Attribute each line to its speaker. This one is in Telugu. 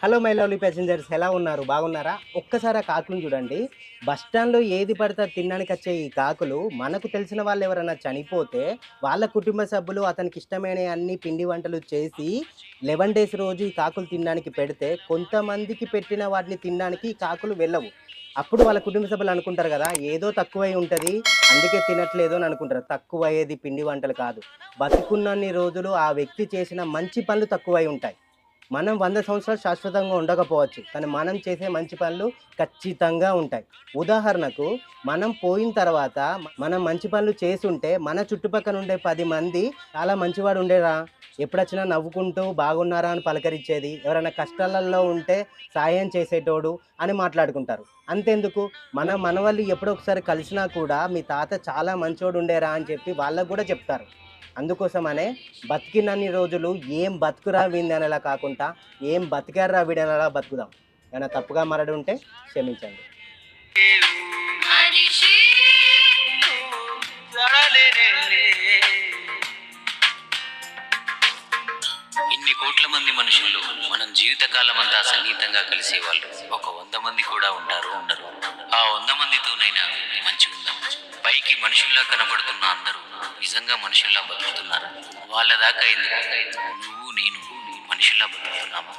Speaker 1: హలో మై లవ్లీ ప్యాసింజర్స్, ఎలా ఉన్నారు? బాగున్నారా? ఒక్కసారి ఆ కాకులను చూడండి. బస్ స్టాండ్‌లో ఏది పడితే అది తినడానికి వచ్చే ఈ కాకులు మనకు తెలిసిన వాళ్ళు ఎవరైనా చనిపోతే వాళ్ళ కుటుంబ సభ్యులు అతనికి ఇష్టమైనయి అన్ని పిండి వంటలు చేసి 11 డేస్ రోజు ఈ కాకులు తినడానికి పెడితే కొంతమందికి పెట్టిన వాటిని తినడానికి ఈ కాకులు వెళ్ళవు. అప్పుడు వాళ్ళ కుటుంబ సభ్యులు అనుకుంటారు గదా! ఏదో తక్కువై ఉంటది. అందుకే తినట్లేదు అని అనుకుంటారు. తక్కువయ్యేది పిండి వంటలు కాదు. బతికున్నన్ని రోజులు ఆ వ్యక్తి చేసిన మంచి పనులు తక్కువై ఉంటాయి. మనం 100 సంవత్సరాలు శాశ్వతంగా ఉండకపోవచ్చు. కానీ మనం చేసే మంచి పనులు ఖచ్చితంగా ఉంటాయి. ఉదాహరణకు మనం పోయిన తర్వాత మనం మంచి పనులు చేసుంటే మన చుట్టుపక్కన ఉండే 10 మంది చాలా మంచివాడు ఉండేరా, ఎప్పుడొచ్చినా నవ్వుకుంటూ బాగున్నారా అని పలకరించేది. ఎవరైనా కష్టాలలో ఉంటే సాయం చేసేటోడు అని మాట్లాడుకుంటారు. అంతెందుకు, మన మనవళ్ళు ఎప్పుడో ఒకసారి కలిసినా కూడా మీ తాత చాలా మంచోడు ఉండేరా అని చెప్పి వాళ్ళకి గూడా చెప్తారు. అందుకోసమనే బతికినన్ని రోజులు ఏం బతుకురా వీందనేలా కాకుండా, ఏం బతికారురా వీడనేలా బతుకుదాం. ఏమైనా తప్పుగా మాట్లాడుంటే క్షమించండి.
Speaker 2: మనిషి ఇన్ని కోట్ల మంది మనుషుల్లో మనం జీవితకాలం అంతా సన్నిహితంగా కలిసేవాళ్ళు ఒక 100 మంది కూడా ఉంటారు ఉండరు. ఆ 100 మందితోనైనా మంచి ఉందాం. పైకి మనుషుల్లా కనబడుతున్న అందరూ నిజంగా మనుషుల్లా బతుకుతున్నారు. వాళ్ళ దాకా ఎందుకు, నువ్వు నేను మనుషుల్లా బతుకుతున్నామా?